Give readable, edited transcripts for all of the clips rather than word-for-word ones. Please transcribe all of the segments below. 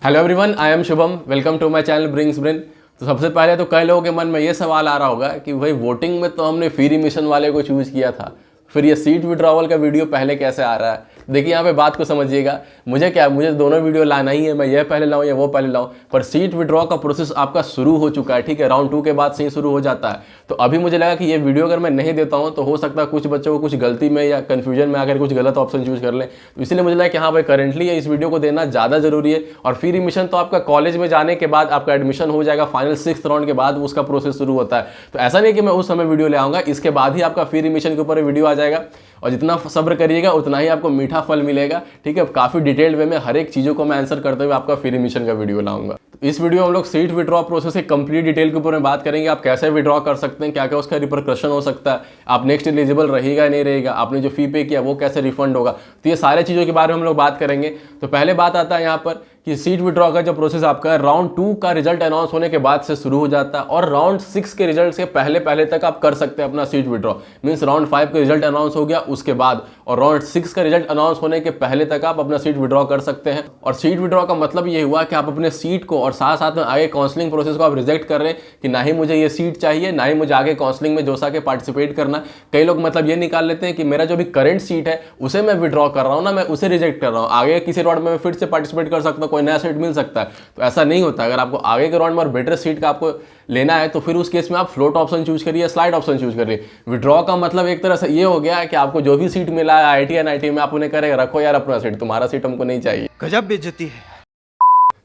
Hello everyone, I am Shubham. Welcome to my channel brings brain. तो सबसे पहले तो कई लोगों के मन में ये सवाल आ रहा होगा कि भाई वोटिंग में तो हमने फ्री मिशन वाले को चूज़ किया था, फिर ये सीट विड्रॉवल का वीडियो पहले कैसे आ रहा है। देखिए यहाँ पे बात को समझिएगा, मुझे दोनों वीडियो लाना ही है, मैं ये पहले लाऊं या वो पहले लाऊं, पर सीट विड्रॉ का प्रोसेस आपका शुरू हो चुका है। ठीक है, राउंड 2 के बाद से ही शुरू हो जाता है। तो अभी मुझे लगा कि ये वीडियो अगर मैं नहीं देता हूँ तो हो सकता है कुछ बच्चों को कुछ गलती में या कन्फ्यूजन में आकर कुछ गलत ऑप्शन चूज कर लें। तो इसलिए मुझे लगा कि हाँ भाई करेंटली इस वीडियो को देना ज़्यादा जरूरी है। और फ्री एडमिशन तो आपका कॉलेज में जाने के बाद आपका एडमिशन हो जाएगा, फाइनल 6th राउंड के बाद उसका प्रोसेस शुरू होता है। तो ऐसा नहीं कि मैं उस समय वीडियो ले आऊँगा, इसके बाद ही आपका फ्री एडमिशन के ऊपर वीडियो आ जाएगा। और जितना सब्र करिएगा उतना ही आपको मीठा फल मिलेगा। ठीक है, काफ़ी डिटेल्ड वे में हर एक चीज़ों को मैं आंसर करते हुए आपका फ्री एडमिशन का वीडियो लाऊंगा। तो इस वीडियो में हम लोग सीट विड्रॉ प्रोसेस के कंप्लीट डिटेल के ऊपर में बात करेंगे। आप कैसे विड्रॉ कर सकते हैं, क्या क्या उसका रिपरकशन हो सकता है, आप नेक्स्ट एलिजिबल रहेगा नहीं रहेगा, आपने जो फी पे किया वो कैसे रिफंड होगा। तो ये सारे चीज़ों के बारे में हम लोग बात करेंगे। तो पहले बात आता है यहाँ पर कि सीट विड्रॉ का जो प्रोसेस आपका राउंड 2 का रिजल्ट अनाउंस होने के बाद से शुरू हो जाता है, और राउंड 6 के रिजल्ट से पहले तक आप कर सकते हैं अपना सीट विड्रॉ। मींस राउंड 5 का रिजल्ट अनाउंस हो गया उसके बाद, और राउंड 6 का रिजल्ट अनाउंस होने के पहले तक आप अपना सीट विड्रॉ कर सकते हैं। और सीट विड्रॉ का मतलब ये हुआ कि आप अपने सीट को और साथ साथ में आगे काउंसलिंग प्रोसेस को आप रिजेक्ट कर रहे हैं कि ना ही मुझे ये सीट चाहिए, ना ही मुझे आगे काउंसलिंग में जोसा के पार्टिसिपेट करना। कई लोग मतलब ये निकाल लेते हैं कि मेरा जो भी करंट सीट है उसे मैं विड्रॉ कर रहा हूँ ना, मैं उसे रिजेक्ट कर रहा हूँ, आगे किसी राउंड में मैं फिर से पार्टिसिपेट कर सकता हूँ, कोई नया सीट मिल सकता है। तो ऐसा नहीं होता। अगर आपको आगे के राउंड में और बेटर सीट का आपको लेना है तो फिर उस केस में आप फ्लोट ऑप्शन चूज करिए, स्लाइड ऑप्शन चूज करिए। विड्रॉ का मतलब एक तरह से ये हो गया कि आपको जो भी सीट मिला है आईआईटी एनआईटी में, आप उन्हें करें रखो यार अपना सीट, तुम्हारा सीट हमको नहीं चाहिए। गजब बेइज्जती है।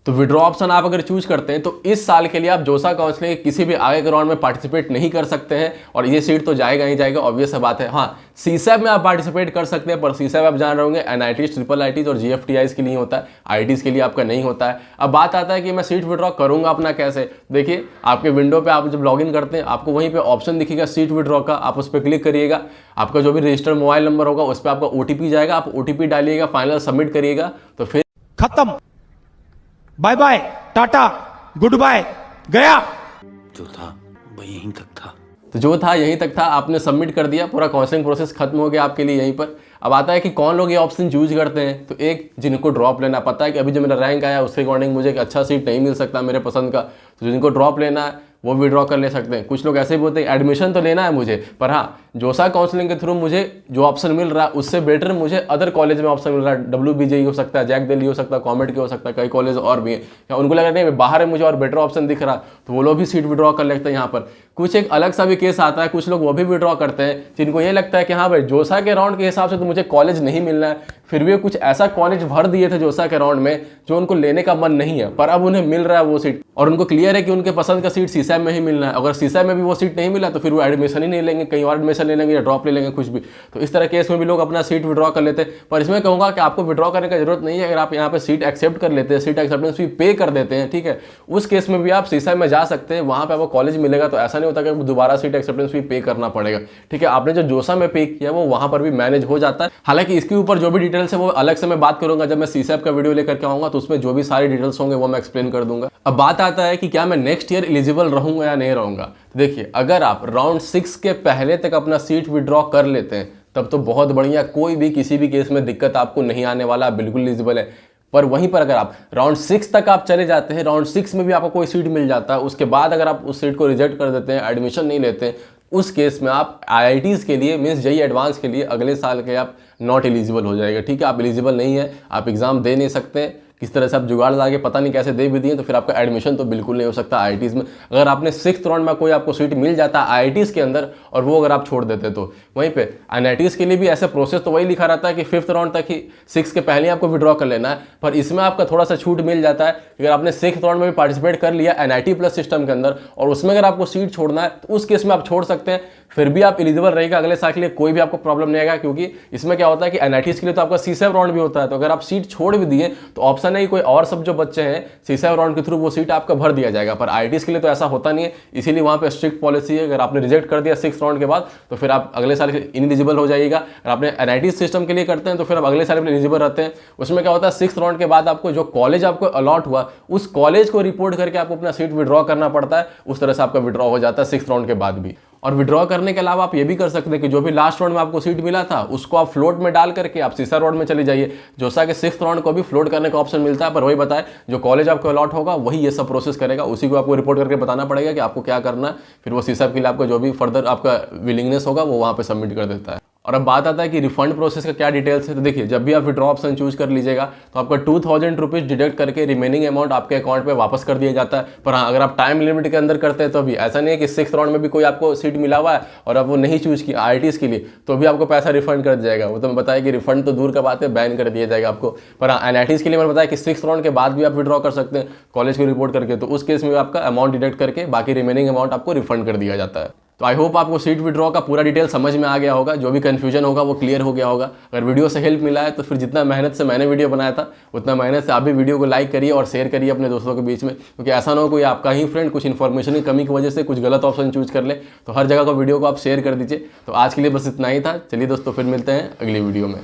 तो विड्रॉ ऑप्शन आप अगर चूज करते हैं तो इस साल के लिए आप जोसा काउंसलिंग के किसी भी आगे के राउंड में पार्टिसिपेट नहीं कर सकते हैं, और ये सीट तो जाएगा ही जाएगा, ऑब्वियस बात है। हाँ, सीसैब में आप पार्टिसिपेट कर सकते हैं, पर सीसैब आप जान रहे होंगे एनआईटी, ट्रिपल आईटीज और जीएफटीआईज के लिए होता है, आईटीज के लिए आपका नहीं होता है। अब बात आता है कि मैं सीट विड्रॉ करूंगा अपना कैसे। देखिए आपके विंडो पे आप जब लॉगिन करते हैं आपको वहीं पे ऑप्शन दिखेगा सीट विड्रॉ का, आप उस पर क्लिक करिएगा। आपका जो भी रजिस्टर्ड मोबाइल नंबर होगा उस पर आपका ओटीपी जाएगा, आप ओटीपी डालिएगा, फाइनल सबमिट करिएगा, तो फिर खत्म, bye bye, tata, goodbye, गया। जो था वो यहीं तक था। तो जो था यहीं तक था, आपने सबमिट कर दिया, पूरा काउंसलिंग प्रोसेस खत्म हो गया आपके लिए यहीं पर। अब आता है कि कौन लोग ये ऑप्शन चूज करते हैं। तो एक, जिनको ड्रॉप लेना, पता है कि अभी जो मेरा रैंक आया उसके अकॉर्डिंग मुझे एक अच्छा सीट नहीं मिल सकता मेरे पसंद का, तो जिनको ड्रॉप लेना है वो विड्रॉ कर ले सकते हैं। कुछ लोग ऐसे भी बोलते हैं एडमिशन तो लेना है मुझे, पर हाँ जोसा काउंसलिंग के थ्रू मुझे जो ऑप्शन मिल रहा है उससे बेटर मुझे अदर कॉलेज में ऑप्शन मिल रहा है। WBJE हो सकता है, जैक दिल्ली हो सकता है, कॉमेड के हो सकता है, कई कॉलेज और भी हैं, या उनको लग रहा है बाहर है मुझे और बेटर ऑप्शन दिख रहा, तो वो लोग भी सीट विड्रॉ कर लेते हैं यहाँ पर। कुछ एक अलग सा भी केस आता है, कुछ लोग वो भी विड्रॉ करते हैं जिनको ये लगता है कि हाँ भाई जोसा के राउंड के हिसाब से तो मुझे कॉलेज नहीं मिलना है, फिर भी कुछ ऐसा कॉलेज भर दिए थे जोसा के राउंड में जो उनको लेने का मन नहीं है, पर अब उन्हें मिल रहा है वो सीट, और उनको क्लियर है कि उनके पसंद का सीट सीसैब में ही मिलना है। अगर सीसैब में भी वो सीट नहीं मिला तो फिर वो एडमिशन ही नहीं लेंगे, कहीं और एडमिशन ले लेंगे या ड्रॉप ले लेंगे कुछ भी। तो इस तरह केस में भी लोग अपना सीट विड्रॉ कर लेते हैं। पर इसमें कहूँगा कि आपको विड्रॉ करने की जरूरत नहीं है। अगर आप यहाँ पे सीट एक्सेप्ट कर लेते हैं, सीट एक्सेप्टेंस फी पे कर देते हैं, ठीक है, उस केस में भी आप सीसैब में जा सकते हैं, वहाँ पे आपको कॉलेज मिलेगा। तो ऐसा नहीं होता कि दोबारा सीट एक्सेप्टेंस फी पे करना पड़ेगा। ठीक है, आपने जो जोसा में पे किया वो वहाँ पर भी मैनेज हो जाता है। हालांकि इसके ऊपर जो भी डिटेल्स है वो अलग से मैं बात करूंगा, जब मैं सीसैब का वीडियो लेकर के आऊंगा तो उसमें जो भी सारी डिटेल्स होंगे वो मैं एक्सप्लेन कर दूंगा। अब बात आता है कि क्या मैं नेक्स्ट ईयर एलिजिबल रहूंगा या नहीं रहूंगा। देखिए अगर आप राउंड 6 के पहले तक अपना सीट विड्रॉ कर लेते हैं तब तो बहुत बढ़िया, कोई भी किसी भी केस में दिक्कत आपको नहीं आने वाला, बिल्कुल एलिजिबल है। पर वहीं पर अगर आप राउंड 6 तक आप चले जाते हैं, राउंड 6 में भी आपको कोई सीट मिल जाता है, उसके बाद अगर आप उस सीट को रिजेक्ट कर देते हैं, एडमिशन नहीं लेते हैं, उस केस में आप आईआईटीज के लिए मींस जेईई एडवांस के लिए अगले साल के आप नॉट एलिजिबल हो जाएगा। ठीक है, आप एलिजिबल नहीं है, आप एग्जाम दे नहीं सकते, किस तरह से आप जुगाड़ लगा पता नहीं कैसे दे भी दिए, तो फिर आपका एडमिशन तो बिल्कुल नहीं हो सकता आईआईटीज में। अगर आपने 6th राउंड में कोई आपको सीट मिल जाता है आईआईटीज के अंदर और वो अगर आप छोड़ देते तो वहीं पे एनआईटीज के लिए भी ऐसे प्रोसेस तो वही लिखा रहता है कि 5th राउंड तक ही, 6 के पहले आपको विड्रॉ कर लेना है। पर इसमें आपका थोड़ा सा छूट मिल जाता है। अगर आपने 6th राउंड में भी पार्टिसिपेट कर लिया एनआईटी प्लस सिस्टम के अंदर और उसमें अगर आपको सीट छोड़ना है तो उस केस में आप छोड़ सकते हैं, फिर भी आप एलिजिबल रहेगा अगले साल के लिए, कोई भी आपको प्रॉब्लम नहीं आएगा। क्योंकि इसमें क्या होता है कि एनआईटीज के लिए तो आपका सीसैब राउंड भी होता है, तो अगर आप सीट छोड़ भी दिए तो ऑप्शन है कि कोई और सब जो बच्चे हैं सीसैब राउंड के थ्रू वो सीट आपका भर दिया जाएगा। पर आईआईटीज के लिए तो ऐसा होता नहीं है, इसीलिए वहां पे स्ट्रिक्ट पॉलिसी है। अगर आपने रिजेक्ट कर दिया 6th राउंड के बाद तो फिर आप अगले साल इनएलिजिबल हो जाइएगा। अगर आपने एनआईटी सिस्टम के लिए करते हैं तो फिर आप अगले साल एलिजिबल रहते हैं। उसमें क्या होता है 6th राउंड के बाद आपको जो कॉलेज आपको अलॉट हुआ उस कॉलेज को रिपोर्ट करके आपको अपना सीट विड्रॉ करना पड़ता है, उस तरह से आपका विड्रॉ हो जाता है 6th राउंड के बाद भी। और विड्रॉ करने के अलावा आप ये भी कर सकते हैं कि जो भी लास्ट राउंड में आपको सीट मिला था उसको आप फ्लोट में डाल करके आप सीसा राउंड में चले जाइए। जोसा के 6th राउंड को भी फ्लोट करने का ऑप्शन मिलता है, पर वही बताए जो कॉलेज आपको अलॉट होगा वही ये सब प्रोसेस करेगा, उसी को आपको रिपोर्ट करके बताना पड़ेगा कि आपको क्या करना है। फिर वो सीसा के लिए आपको जो भी फर्दर आपका विलिंगनेस होगा वो वहाँ पर सबमिट कर देता है। और अब बात आता है कि रिफंड प्रोसेस का क्या डिटेल्स है। तो देखिए, जब भी आप विड्रॉ ऑप्शन चूज कर लीजिएगा तो आपका 2000 रुपीज़ डिडक्ट करके रिमेनिंग अमाउंट आपके अकाउंट पे वापस कर दिया जाता है। पर हाँ, अगर आप टाइम लिमिट के अंदर करते हैं तो भी ऐसा नहीं है कि 6th राउंड में भी कोई आपको सीट मिला हुआ है और आप वो नहीं चूज की IITs के लिए तो भी आपको पैसा रिफंड कर जाएगा। वो तो मैं बताया कि रिफंड तो दूर का बात है, बैन कर दिया जाएगा आपको। पर हाँ, NITs के लिए मैंने बताया कि 6th राउंड के बाद भी आप विड्रॉ कर सकते हैं कॉलेज को रिपोर्ट करके, तो उस केस में आपका अमाउंट डिडक्ट करके बाकी रिमेनिंग अमाउंट आपको रिफंड कर दिया जाता है। तो आई होप आपको सीट विड्रॉ का पूरा डिटेल समझ में आ गया होगा, जो भी कंफ्यूजन होगा वो क्लियर हो गया होगा। अगर वीडियो से हेल्प मिला है तो फिर जितना मेहनत से मैंने वीडियो बनाया था उतना मेहनत से आप भी वीडियो को लाइक करिए और शेयर करिए अपने दोस्तों के बीच में, क्योंकि ऐसा ना हो कोई आपका ही फ्रेंड कुछ इन्फॉर्मेशन की कमी की वजह से कुछ गलत ऑप्शन चूज कर ले। तो हर जगह को वीडियो को आप शेयर कर दीजिए। तो आज के लिए बस इतना ही था। चलिए दोस्तों, फिर मिलते हैं अगली वीडियो में।